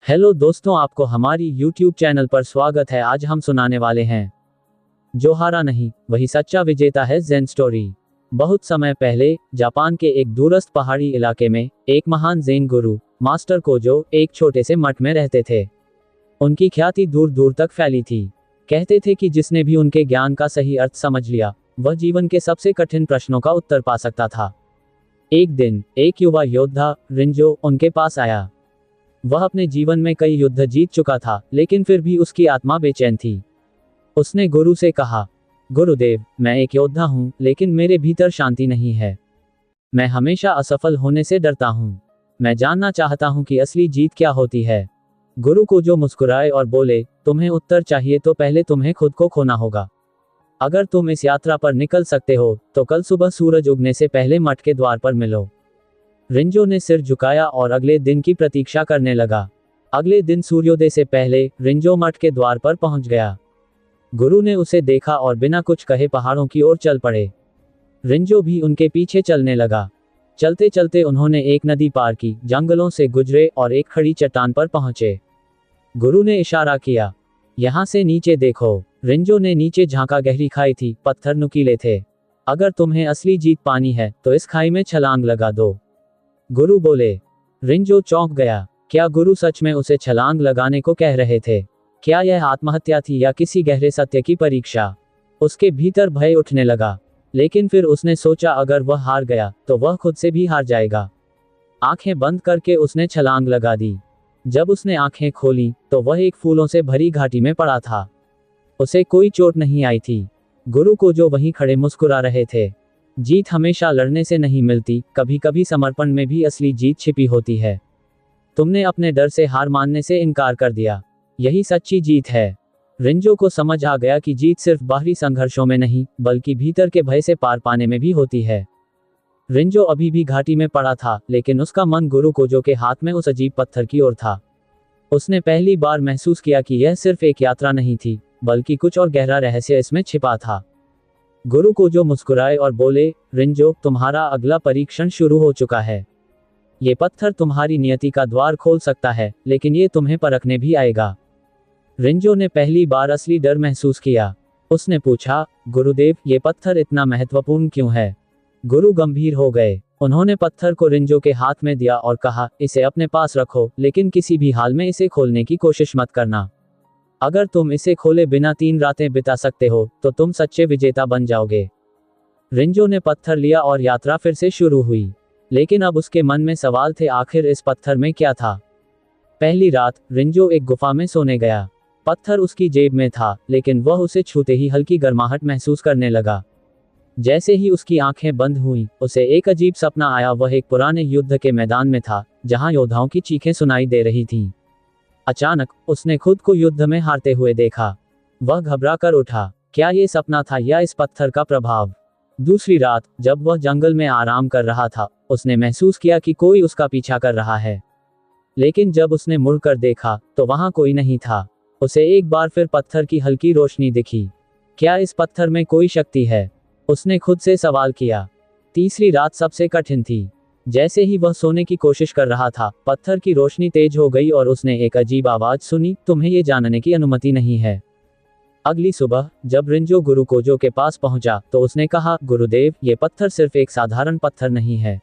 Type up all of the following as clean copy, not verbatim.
Hello दोस्तों, आपको हमारी YouTube चैनल पर स्वागत है। आज हम सुनाने वाले हैं जो हारा नहीं वही सच्चा विजेता है ज़ेन स्टोरी। बहुत समय पहले जापान के एक दूरस्थ पहाड़ी इलाके में एक महान ज़ेन गुरु मास्टर कोजो एक छोटे से मठ में रहते थे। उनकी ख्याति दूर दूर तक फैली थी। कहते थे कि जिसने भी उनके ज्ञान का सही अर्थ समझ लिया वह जीवन के सबसे कठिन प्रश्नों का उत्तर पा सकता था। एक दिन एक युवा योद्धा रिंजो उनके पास आया। वह अपने जीवन में कई युद्ध जीत चुका था, लेकिन फिर भी उसकी आत्मा बेचैन थी। उसने गुरु से कहा, गुरुदेव, मैं एक योद्धा हूँ, लेकिन मेरे भीतर शांति नहीं है। मैं हमेशा असफल होने से डरता हूँ। मैं जानना चाहता हूँ कि असली जीत क्या होती है। गुरु को जो मुस्कुराए और बोले, तुम्हें उत्तर चाहिए तो पहले तुम्हें खुद को खोना होगा। अगर तुम इस यात्रा पर निकल सकते हो तो कल सुबह सूरज उगने से पहले मठ के द्वार पर मिलो। रिंजो ने सिर झुकाया और अगले दिन की प्रतीक्षा करने लगा। अगले दिन सूर्योदय से पहले रिंजो मठ के द्वार पर पहुंच गया। गुरु ने उसे देखा और बिना कुछ कहे पहाड़ों की ओर चल पड़े। रिंजो भी उनके पीछे चलने लगा। चलते चलते उन्होंने एक नदी पार की, जंगलों से गुजरे और एक खड़ी चट्टान पर पहुंचे। गुरु ने इशारा किया, यहाँ से नीचे देखो। रिंजो ने नीचे झांका। गहरी खाई थी, पत्थर नुकीले थे। अगर तुम्हें असली जीत पानी है तो इस खाई में छलांग लगा दो, गुरु बोले। रिंजो चौंक गया। क्या गुरु सच में उसे छलांग लगाने को कह रहे थे? क्या यह आत्महत्या थी या किसी गहरे सत्य की परीक्षा? उसके भीतर भय उठने लगा, लेकिन फिर उसने सोचा अगर वह हार गया तो वह खुद से भी हार जाएगा। आंखें बंद करके उसने छलांग लगा दी। जब उसने आंखें खोली तो वह एक फूलों से भरी घाटी में पड़ा था। उसे कोई चोट नहीं आई थी। गुरु को जो वहीं खड़े मुस्कुरा रहे थे। जीत हमेशा लड़ने से नहीं मिलती, कभी कभी समर्पण में भी असली जीत छिपी होती है। तुमने अपने डर से हार मानने से इनकार कर दिया, यही सच्ची जीत है। रिंजो को समझ आ गया कि जीत सिर्फ बाहरी संघर्षों में नहीं बल्कि भीतर के भय से पार पाने में भी होती है। रिंजो अभी भी घाटी में पड़ा था, लेकिन उसका मन गुरु कोजो के हाथ में उस अजीब पत्थर की ओर था। उसने पहली बार महसूस किया कि यह सिर्फ एक यात्रा नहीं थी, बल्कि कुछ और गहरा रहस्य इसमें छिपा था। गुरु को जो मुस्कुराए और बोले, रिंजो, तुम्हारा अगला परीक्षण शुरू हो चुका है। ये पत्थर तुम्हारी नियति का द्वार खोल सकता है, लेकिन ये तुम्हें परखने भी आएगा। रिंजो ने पहली बार असली डर महसूस किया। उसने पूछा, गुरुदेव, ये पत्थर इतना महत्वपूर्ण क्यों है? गुरु गंभीर हो गए। उन्होंने पत्थर को रिंजो के हाथ में दिया और कहा, इसे अपने पास रखो, लेकिन किसी भी हाल में इसे खोलने की कोशिश मत करना। अगर तुम इसे खोले बिना 3 रातें बिता सकते हो तो तुम सच्चे विजेता बन जाओगे। रिंजो ने पत्थर लिया और यात्रा फिर से शुरू हुई। लेकिन अब उसके मन में सवाल थे, आखिर इस पत्थर में क्या था? पहली रात रिंजो एक गुफा में सोने गया। पत्थर उसकी जेब में था, लेकिन वह उसे छूते ही हल्की गर्माहट महसूस करने लगा। जैसे ही उसकी आंखें बंद हुईं, उसे एक अजीब सपना आया। वह एक पुराने युद्ध के मैदान में था, जहां योद्धाओं की चीखें सुनाई दे रही थीं। अचानक उसने खुद को युद्ध में हारते हुए देखा। वह घबरा कर उठा। क्या ये सपना था या इस पत्थर का प्रभाव? दूसरी रात जब वह जंगल में आराम कर रहा था, उसने महसूस किया कि कोई उसका पीछा कर रहा है। लेकिन जब उसने मुड़कर देखा तो वहां कोई नहीं था। उसे एक बार फिर पत्थर की हल्की रोशनी दिखी। क्या इस पत्थर में कोई शक्ति है? उसने खुद से सवाल किया। तीसरी रात सबसे कठिन थी। जैसे ही वह सोने की कोशिश कर रहा था, पत्थर की रोशनी तेज हो गई और उसने एक अजीब आवाज सुनी, तुम्हें ये जानने की अनुमति नहीं है। अगली सुबह जब रिंजो गुरु कोजो के पास पहुंचा तो उसने कहा, गुरुदेव, ये पत्थर सिर्फ एक साधारण पत्थर नहीं है।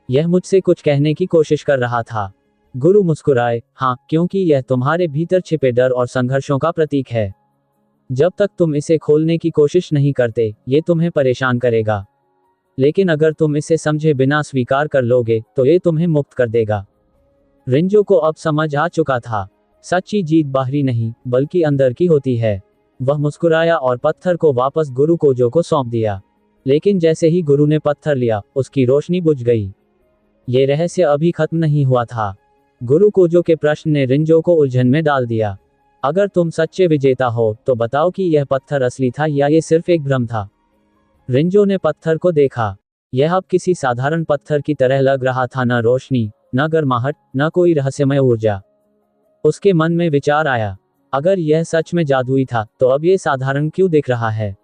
यह मुझसे कुछ कहने की कोशिश कर रहा था। गुरु मुस्कुराए, हाँ, क्योंकि यह तुम्हारे भीतर छिपे डर और संघर्षों का प्रतीक है। जब तक तुम इसे खोलने की कोशिश नहीं करते, ये तुम्हें परेशान करेगा। लेकिन अगर तुम इसे समझे बिना स्वीकार कर लोगे तो ये तुम्हें मुक्त कर देगा। रिंजो को अब समझ आ चुका था, सच्ची जीत बाहरी नहीं बल्कि अंदर की होती है। वह मुस्कुराया और पत्थर को वापस गुरु कोजो को सौंप दिया। लेकिन जैसे ही गुरु ने पत्थर लिया, उसकी रोशनी बुझ गई। ये रहस्य अभी खत्म नहीं हुआ था। गुरु कोजो के प्रश्न ने रिंजो को उलझन में डाल दिया। अगर तुम सच्चे विजेता हो तो बताओ कि यह पत्थर असली था या ये सिर्फ एक भ्रम था? रिंजो ने पत्थर को देखा। यह अब किसी साधारण पत्थर की तरह लग रहा था, न रोशनी, न गर्माहट, न कोई रहस्यमय ऊर्जा। उसके मन में विचार आया, अगर यह सच में जादुई था तो अब यह साधारण क्यों दिख रहा है?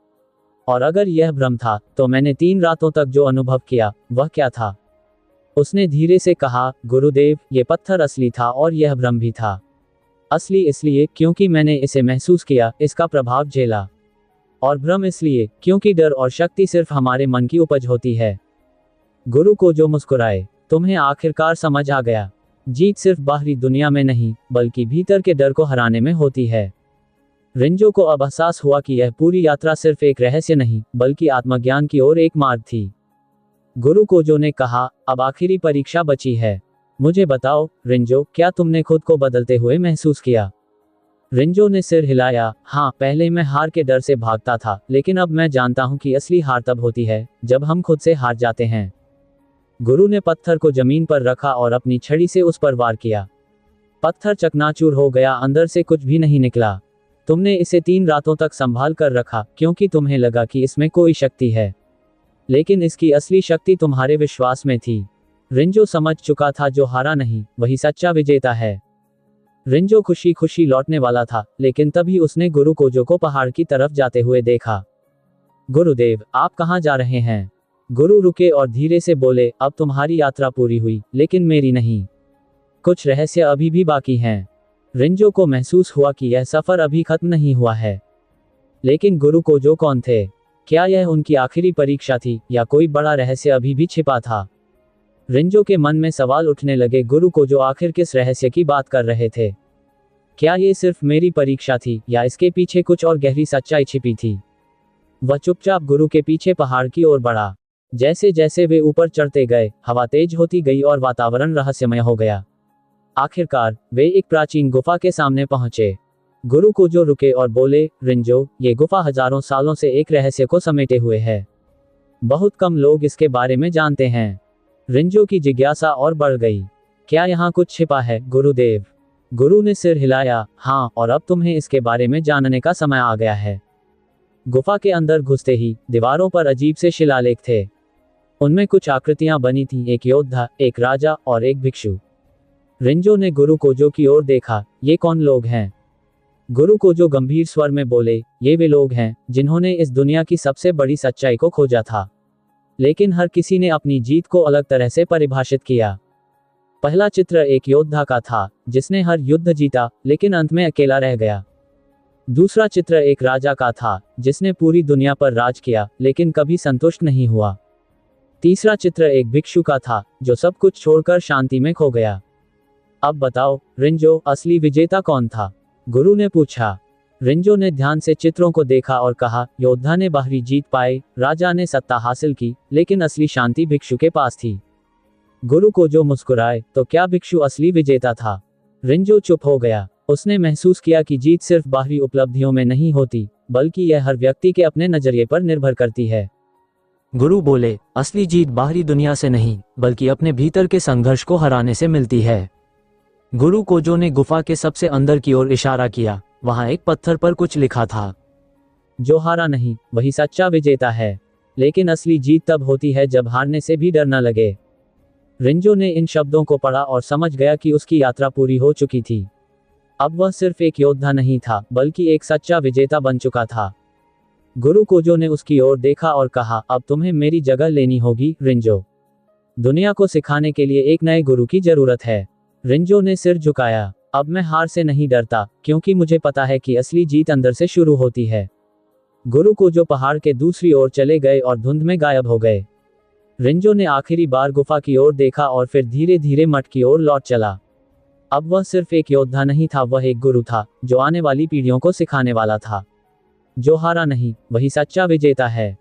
और अगर यह भ्रम था तो मैंने 3 रातों तक जो अनुभव किया वह क्या था? उसने धीरे से कहा, गुरुदेव, ये पत्थर असली था और यह भ्रम भी था। असली इसलिए क्योंकि मैंने इसे महसूस किया, इसका प्रभाव झेला। और भ्रम इसलिए क्योंकि डर और शक्ति सिर्फ हमारे मन की उपज होती है। गुरु को जो मुस्कुराए, तुम्हें आखिरकार समझ आ गया। जीत सिर्फ बाहरी दुनिया में नहीं, बल्कि भीतर के डर को हराने में होती है। रिंजो को अब एहसास हुआ कि यह पूरी यात्रा सिर्फ एक रहस्य नहीं, बल्कि आत्मज्ञान की ओर एक मार्ग थी। गुरु कोजो ने कहा, अब आखिरी परीक्षा बची है। मुझे बताओ, रिंजो, क्या तुमने खुद को बदलते हुए महसूस किया? रिंजो ने सिर हिलाया, हाँ, पहले मैं हार के डर से भागता था, लेकिन अब मैं जानता हूँ कि असली हार तब होती है जब हम खुद से हार जाते हैं। गुरु ने पत्थर को जमीन पर रखा और अपनी छड़ी से उस पर वार किया। पत्थर चकनाचूर हो गया, अंदर से कुछ भी नहीं निकला। तुमने इसे 3 रातों तक संभाल कर रखा क्योंकि तुम्हें लगा कि इसमें कोई शक्ति है, लेकिन इसकी असली शक्ति तुम्हारे विश्वास में थी। रिंजो समझ चुका था, जो हारा नहीं, वही सच्चा विजेता है। रिंजो खुशी खुशी लौटने वाला था, लेकिन तभी उसने गुरु कोजो को पहाड़ की तरफ जाते हुए देखा। गुरुदेव, आप कहाँ जा रहे हैं? गुरु रुके और धीरे से बोले, अब तुम्हारी यात्रा पूरी हुई, लेकिन मेरी नहीं। कुछ रहस्य अभी भी बाकी हैं। रिंजो को महसूस हुआ कि यह सफर अभी खत्म नहीं हुआ है। लेकिन गुरु कोजो कौन थे? क्या यह उनकी आखिरी परीक्षा थी, या कोई बड़ा रहस्य अभी भी छिपा था? रिंजो के मन में सवाल उठने लगे, गुरु कोजो आखिर किस रहस्य की बात कर रहे थे? क्या ये सिर्फ मेरी परीक्षा थी, या इसके पीछे कुछ और गहरी सच्चाई छिपी थी? वह चुपचाप गुरु के पीछे पहाड़ की ओर बढ़ा। जैसे जैसे वे ऊपर चढ़ते गए, हवा तेज होती गई और वातावरण रहस्यमय हो गया। आखिरकार वे एक प्राचीन गुफा के सामने पहुंचे। गुरु कोजो रुके और बोले, रिंजो, ये गुफा हजारों सालों से एक रहस्य को समेटे हुए है। बहुत कम लोग इसके बारे में जानते हैं। रिंजो की जिज्ञासा और बढ़ गई। क्या यहाँ कुछ छिपा है, गुरुदेव? गुरु ने सिर हिलाया, हाँ, और अब तुम्हें इसके बारे में जानने का समय आ गया है। गुफा के अंदर घुसते ही दीवारों पर अजीब से शिलालेख थे। उनमें कुछ आकृतियां बनी थीं, एक योद्धा, एक राजा और एक भिक्षु। रिंजो ने गुरु कोजो की ओर देखा, ये कौन लोग हैं? गुरु कोजो गंभीर स्वर में बोले, ये वे लोग हैं जिन्होंने इस दुनिया की सबसे बड़ी सच्चाई को खोजा था, लेकिन हर किसी ने अपनी जीत को अलग तरह से परिभाषित किया। पहला चित्र एक योद्धा का था, जिसने हर युद्ध जीता, लेकिन अंत में अकेला रह गया। दूसरा चित्र एक राजा का था, जिसने पूरी दुनिया पर राज किया, लेकिन कभी संतुष्ट नहीं हुआ। तीसरा चित्र एक भिक्षु का था, जो सब कुछ छोड़कर शांति में खो गया। अब बताओ, रिंजो, असली विजेता कौन था? गुरु ने पूछा। रिंजो ने ध्यान से चित्रों को देखा और कहा, योद्धा ने बाहरी जीत पाई, राजा ने सत्ता हासिल की, लेकिन असली शांति भिक्षु के पास थी। गुरु कोजो मुस्कुराए, तो क्या भिक्षु असली विजेता था? रिंजो चुप हो गया। उसने महसूस किया कि जीत सिर्फ बाहरी उपलब्धियों में नहीं होती, बल्कि यह हर व्यक्ति के अपने नजरिए पर निर्भर करती है। गुरु बोले, असली जीत बाहरी दुनिया से नहीं, बल्कि अपने भीतर के संघर्ष को हराने से मिलती है। गुरु कोजो ने गुफा के सबसे अंदर की ओर इशारा किया। वहां एक पत्थर पर कुछ लिखा था, जो हारा नहीं, वही सच्चा विजेता है। लेकिन असली जीत तब होती है जब हारने से भी डर न लगे। रिंजो ने इन शब्दों को पढ़ा और समझ गया कि उसकी यात्रा पूरी हो चुकी थी। अब वह सिर्फ एक योद्धा नहीं था, बल्कि एक सच्चा विजेता बन चुका था। गुरु कोजो ने उसकी ओर देखा और कहा, अब तुम्हें मेरी जगह लेनी होगी, रिंजो। दुनिया को सिखाने के लिए एक नए गुरु की जरूरत है। रिंजो ने सिर झुकाया। अब मैं हार से नहीं डरता, क्योंकि मुझे पता है कि असली जीत अंदर से शुरू होती है। गुरु कोजो पहाड़ के दूसरी ओर चले गए और धुंध में गायब हो गए। रिंजो ने आखिरी बार गुफा की ओर देखा और फिर धीरे धीरे मठ की ओर लौट चला। अब वह सिर्फ एक योद्धा नहीं था, वह एक गुरु था, जो आने वाली पीढ़ियों को सिखाने वाला था। जो हारा नहीं, वही सच्चा विजेता है।